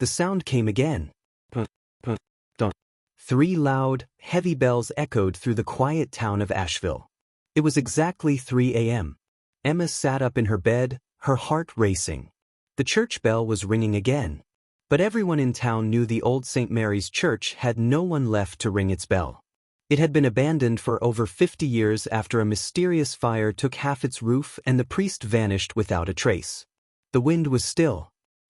The sound came again. Puh, puh, dun. 3 loud, heavy bells echoed through the quiet town of Ashville. It was exactly 3 a.m. Emma sat up in her bed, her heart racing. The church bell was ringing again. But everyone in town knew the old St. Mary's Church had no one left to ring its bell. It had been abandoned for over 50 years after a mysterious fire took half its roof and the priest vanished without a trace. The wind was still.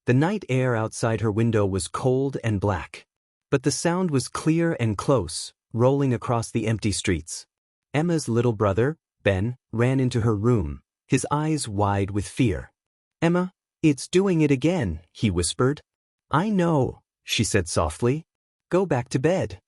The night air outside her window was cold and black. But the sound was clear and close, rolling across the empty streets. Emma's little brother, Ben, ran into her room, his eyes wide with fear. "Emma, it's doing it again," he whispered. "I know," she said softly. "Go back to bed."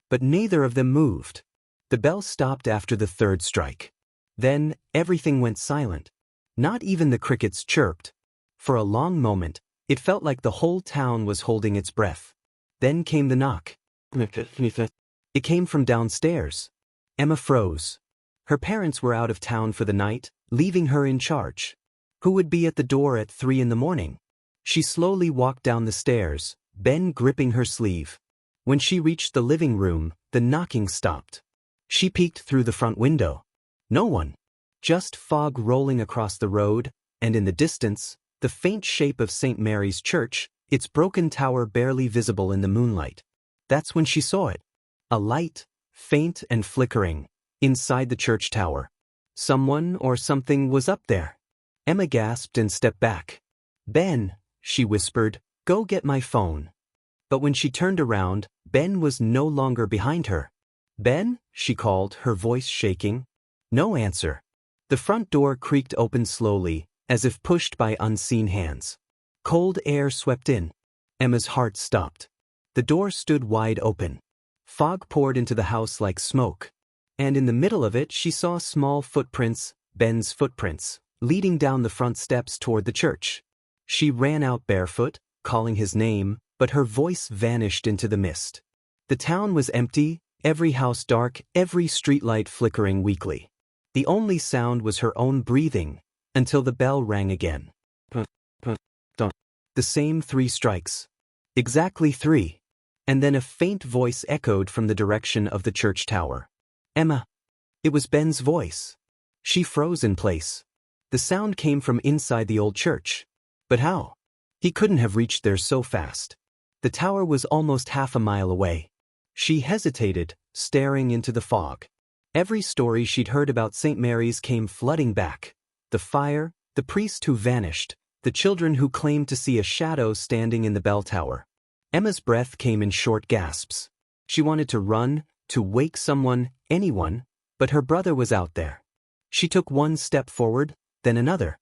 But neither of them moved. The bell stopped after the 3rd strike. Then everything went silent. Not even the crickets chirped. For a long moment, it felt like the whole town was holding its breath. Then came the knock. It came from downstairs. Emma froze. Her parents were out of town for the night, leaving her in charge. Who would be at the door at 3 in the morning? She slowly walked down the stairs, Ben gripping her sleeve. When she reached the living room, the knocking stopped. She peeked through the front window. No one. Just fog rolling across the road, and in the distance, the faint shape of St. Mary's Church, its broken tower barely visible in the moonlight. That's when she saw it. A light, faint and flickering, inside the church tower. Someone or something was up there. Emma gasped and stepped back. "Ben," she whispered, "go get my phone." But when she turned around, Ben was no longer behind her. "Ben?" she called, her voice shaking. No answer. The front door creaked open slowly, as if pushed by unseen hands. Cold air swept in. Emma's heart stopped. The door stood wide open. Fog poured into the house like smoke. And in the middle of it she saw small footprints, Ben's footprints, leading down the front steps toward the church. She ran out barefoot, calling his name, but her voice vanished into the mist. The town was empty, every house dark, every streetlight flickering weakly. The only sound was her own breathing, until the bell rang again. Puh, puh, dun. The same 3 strikes. Exactly 3. And then a faint voice echoed from the direction of the church tower. "Emma." It was Ben's voice. She froze in place. The sound came from inside the old church. But how? He couldn't have reached there so fast. The tower was almost half a mile away. She hesitated, staring into the fog. Every story she'd heard about St. Mary's came flooding back. The fire, the priest who vanished, the children who claimed to see a shadow standing in the bell tower. Emma's breath came in short gasps. She wanted to run, to wake someone, anyone, but her brother was out there. She took 1 step forward, then another.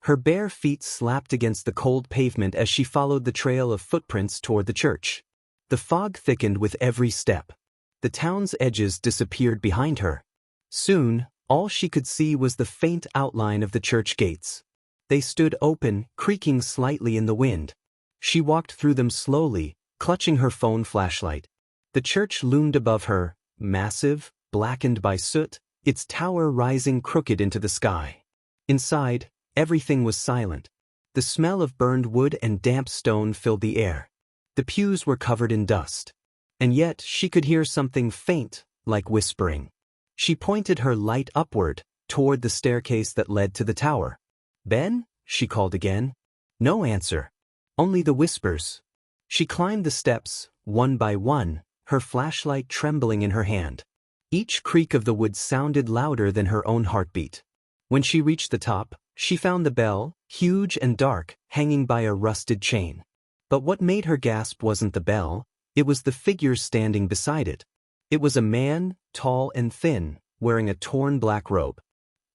Her bare feet slapped against the cold pavement as she followed the trail of footprints toward the church. The fog thickened with every step. The town's edges disappeared behind her. Soon, all she could see was the faint outline of the church gates. They stood open, creaking slightly in the wind. She walked through them slowly, clutching her phone flashlight. The church loomed above her, massive, blackened by soot, its tower rising crooked into the sky. Inside, everything was silent. The smell of burned wood and damp stone filled the air. The pews were covered in dust. And yet she could hear something faint, like whispering. She pointed her light upward, toward the staircase that led to the tower. "Ben?" she called again. No answer. Only the whispers. She climbed the steps, one by one, her flashlight trembling in her hand. Each creak of the wood sounded louder than her own heartbeat. When she reached the top, she found the bell, huge and dark, hanging by a rusted chain. But what made her gasp wasn't the bell, it was the figure standing beside it. It was a man, tall and thin, wearing a torn black robe.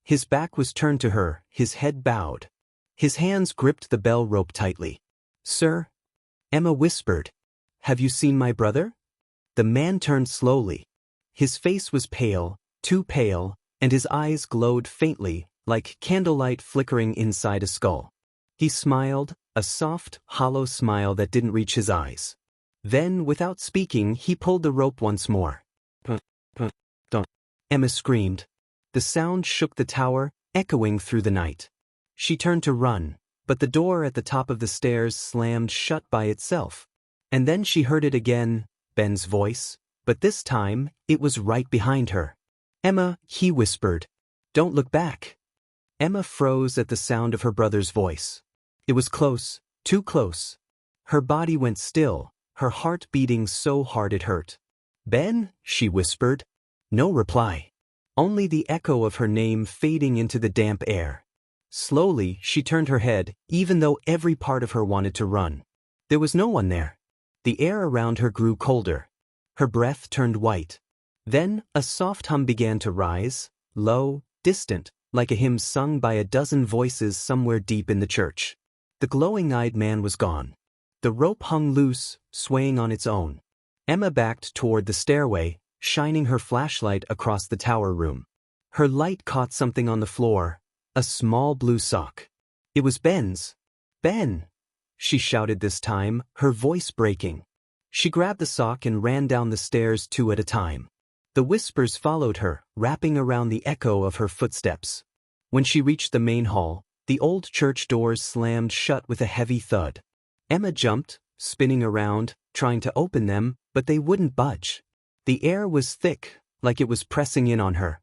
His back was turned to her, his head bowed. His hands gripped the bell rope tightly. "Sir?" Emma whispered. "Have you seen my brother?" The man turned slowly. His face was pale, too pale, and his eyes glowed faintly, like candlelight flickering inside a skull. He smiled, a soft, hollow smile that didn't reach his eyes. Then, without speaking, he pulled the rope once more. Don't. Emma screamed. The sound shook the tower, echoing through the night. She turned to run, but the door at the top of the stairs slammed shut by itself. And then she heard it again, Ben's voice, but this time, it was right behind her. "Emma," he whispered. "Don't look back." Emma froze at the sound of her brother's voice. It was close, too close. Her body went still, her heart beating so hard it hurt. "Ben," she whispered. No reply. Only the echo of her name fading into the damp air. Slowly, she turned her head, even though every part of her wanted to run. There was no one there. The air around her grew colder. Her breath turned white. Then, a soft hum began to rise, low, distant, like a hymn sung by a dozen voices somewhere deep in the church. The glowing-eyed man was gone. The rope hung loose, swaying on its own. Emma backed toward the stairway, shining her flashlight across the tower room. Her light caught something on the floor, a small blue sock. It was Ben's. "Ben!" she shouted this time, her voice breaking. She grabbed the sock and ran down the stairs 2 at a time. The whispers followed her, wrapping around the echo of her footsteps. When she reached the main hall, the old church doors slammed shut with a heavy thud. Emma jumped, spinning around, trying to open them, but they wouldn't budge. The air was thick, like it was pressing in on her.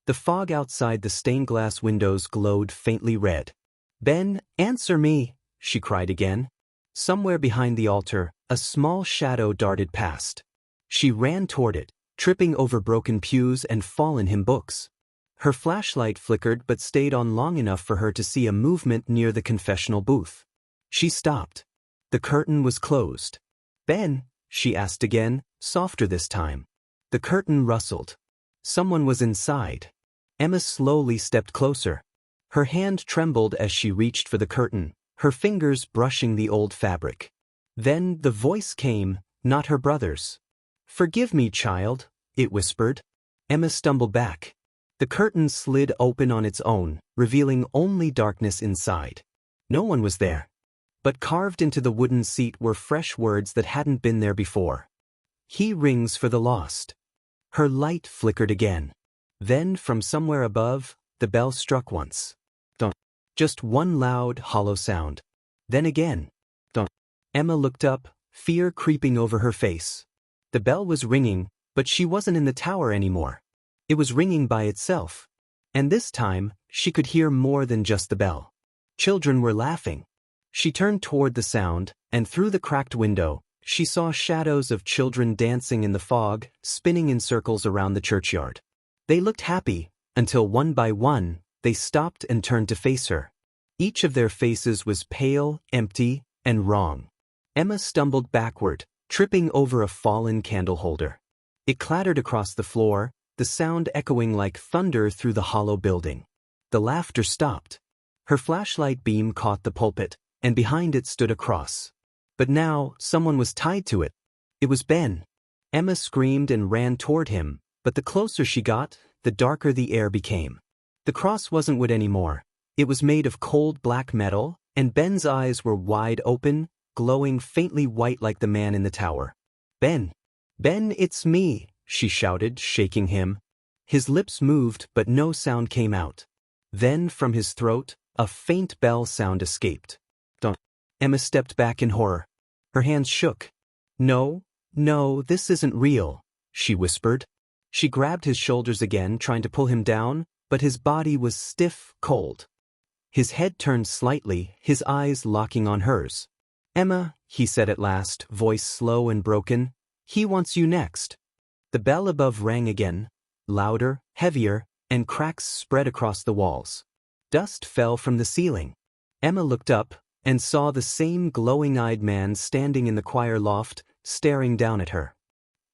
The fog outside the stained glass windows glowed faintly red. "Ben, answer me," she cried again. Somewhere behind the altar, a small shadow darted past. She ran toward it, tripping over broken pews and fallen books. Her flashlight flickered but stayed on long enough for her to see a movement near the confessional booth. She stopped. The curtain was closed. "Ben?" she asked again, softer this time. The curtain rustled. Someone was inside. Emma slowly stepped closer. Her hand trembled as she reached for the curtain, her fingers brushing the old fabric. Then the voice came, not her brother's. "Forgive me, child," it whispered. Emma stumbled back. The curtain slid open on its own, revealing only darkness inside. No one was there. But carved into the wooden seat were fresh words that hadn't been there before. "He rings for the lost." Her light flickered again. Then, from somewhere above, the bell struck once. Dun. Just one loud, hollow sound. Then again. Dun. Emma looked up, fear creeping over her face. The bell was ringing, but she wasn't in the tower anymore. It was ringing by itself. And this time, she could hear more than just the bell. Children were laughing. She turned toward the sound, and through the cracked window, she saw shadows of children dancing in the fog, spinning in circles around the churchyard. They looked happy, until one by one, they stopped and turned to face her. Each of their faces was pale, empty, and wrong. Emma stumbled backward, tripping over a fallen candle holder. It clattered across the floor, the sound echoing like thunder through the hollow building. The laughter stopped. Her flashlight beam caught the pulpit, and behind it stood a cross. But now, someone was tied to it. It was Ben. Emma screamed and ran toward him, but the closer she got, the darker the air became. The cross wasn't wood anymore. It was made of cold black metal, and Ben's eyes were wide open, glowing faintly white like the man in the tower. "Ben! Ben, it's me!" she shouted, shaking him. His lips moved, but no sound came out. Then, from his throat, a faint bell sound escaped. "Don't." Emma stepped back in horror. Her hands shook. No, this isn't real," she whispered. She grabbed his shoulders again, trying to pull him down, but his body was stiff, cold. His head turned slightly, his eyes locking on hers. "Emma," he said at last, voice slow and broken, "he wants you next." The bell above rang again, louder, heavier, and cracks spread across the walls. Dust fell from the ceiling. Emma looked up and saw the same glowing-eyed man standing in the choir loft, staring down at her.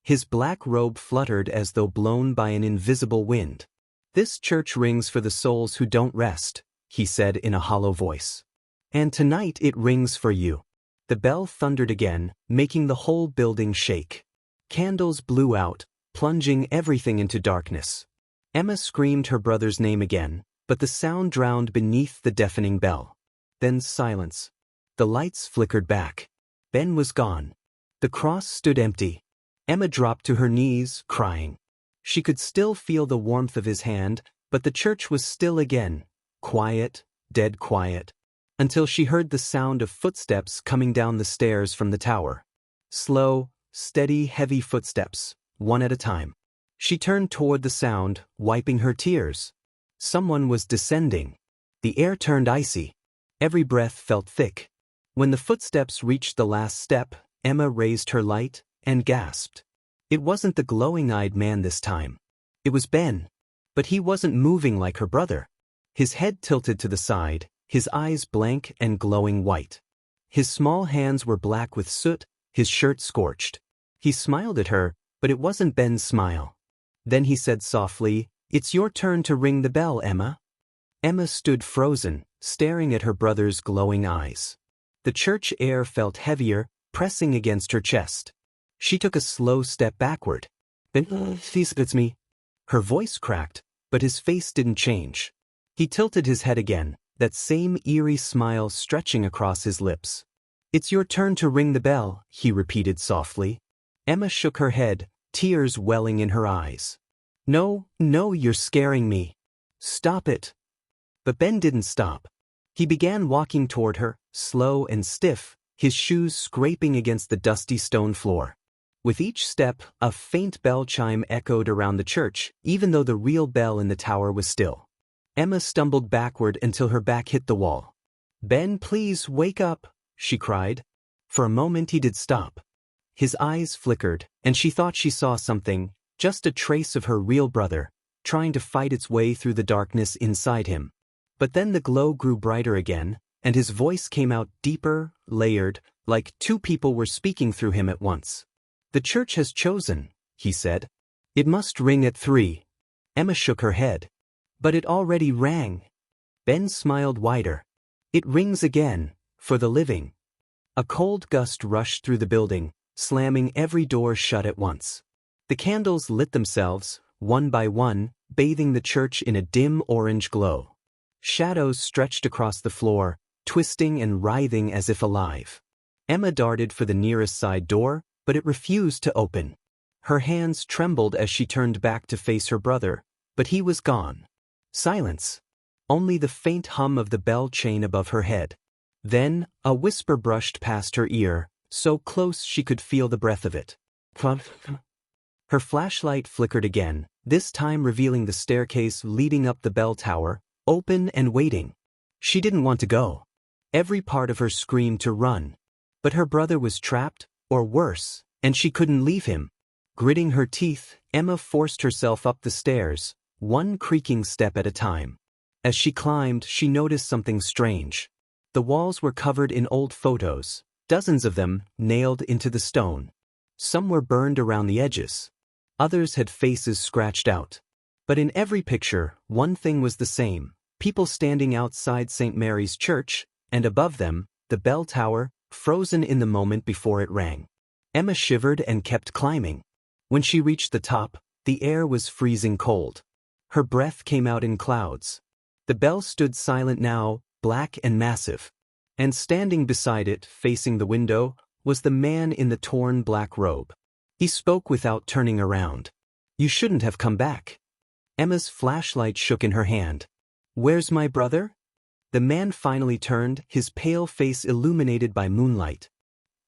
His black robe fluttered as though blown by an invisible wind. "This church rings for the souls who don't rest," he said in a hollow voice. "And tonight it rings for you." The bell thundered again, making the whole building shake. Candles blew out, plunging everything into darkness. Emma screamed her brother's name again, but the sound drowned beneath the deafening bell. Then silence. The lights flickered back. Ben was gone. The cross stood empty. Emma dropped to her knees, crying. She could still feel the warmth of his hand, but the church was still again, quiet, dead quiet, until she heard the sound of footsteps coming down the stairs from the tower. Slow, steady, heavy footsteps, one at a time. She turned toward the sound, wiping her tears. Someone was descending. The air turned icy. Every breath felt thick. When the footsteps reached the last step, Emma raised her light and gasped. It wasn't the glowing-eyed man this time. It was Ben. But he wasn't moving like her brother. His head tilted to the side, his eyes blank and glowing white. His small hands were black with soot, his shirt scorched. He smiled at her, but it wasn't Ben's smile. Then he said softly, "It's your turn to ring the bell, Emma." Emma stood frozen, staring at her brother's glowing eyes. The church air felt heavier, pressing against her chest. She took a slow step backward. "Ben, it's me." Her voice cracked, but his face didn't change. He tilted his head again, that same eerie smile stretching across his lips. "It's your turn to ring the bell," he repeated softly. Emma shook her head, tears welling in her eyes. "No, you're scaring me. Stop it." But Ben didn't stop. He began walking toward her, slow and stiff, his shoes scraping against the dusty stone floor. With each step, a faint bell chime echoed around the church, even though the real bell in the tower was still. Emma stumbled backward until her back hit the wall. "Ben, please, wake up," she cried. For a moment he did stop. His eyes flickered, and she thought she saw something, just a trace of her real brother, trying to fight its way through the darkness inside him. But then the glow grew brighter again, and his voice came out deeper, layered, like two people were speaking through him at once. "The church has chosen," he said. "It must ring at 3. Emma shook her head. "But it already rang." Ben smiled wider. "It rings again, for the living." A cold gust rushed through the building, slamming every door shut at once. The candles lit themselves, one by one, bathing the church in a dim orange glow. Shadows stretched across the floor, twisting and writhing as if alive. Emma darted for the nearest side door, but it refused to open. Her hands trembled as she turned back to face her brother, but he was gone. Silence. Only the faint hum of the bell chain above her head. Then, a whisper brushed past her ear, so close she could feel the breath of it. Her flashlight flickered again, this time revealing the staircase leading up the bell tower, open and waiting. She didn't want to go. Every part of her screamed to run. But her brother was trapped, or worse, and she couldn't leave him. Gritting her teeth, Emma forced herself up the stairs, one creaking step at a time. As she climbed, she noticed something strange. The walls were covered in old photos, dozens of them nailed into the stone. Some were burned around the edges. Others had faces scratched out. But in every picture, one thing was the same: people standing outside St. Mary's Church, and above them, the bell tower, frozen in the moment before it rang. Emma shivered and kept climbing. When she reached the top, the air was freezing cold. Her breath came out in clouds. The bell stood silent now, black and massive. And standing beside it, facing the window, was the man in the torn black robe. He spoke without turning around. "You shouldn't have come back." Emma's flashlight shook in her hand. "Where's my brother?" The man finally turned, his pale face illuminated by moonlight.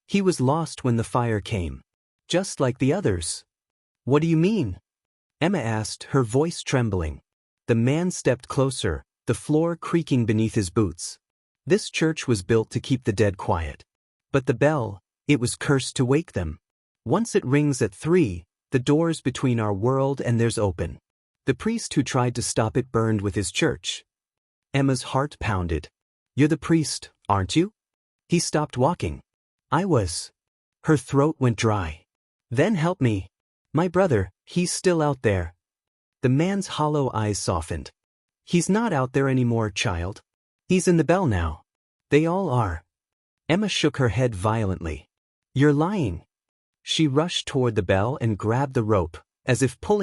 "He was lost when the fire came. Just like the others." "What do you mean?" Emma asked, her voice trembling. The man stepped closer, the floor creaking beneath his boots. "This church was built to keep the dead quiet. But the bell, it was cursed to wake them. Once it rings at 3, the doors between our world and theirs open. The priest who tried to stop it burned with his church." Emma's heart pounded. "You're the priest, aren't you?" He stopped walking. "I was." Her throat went dry. "Then help me. My brother, he's still out there." The man's hollow eyes softened. "He's not out there anymore, child. He's in the bell now. They all are." Emma shook her head violently. "You're lying." She rushed toward the bell and grabbed the rope, as if pulling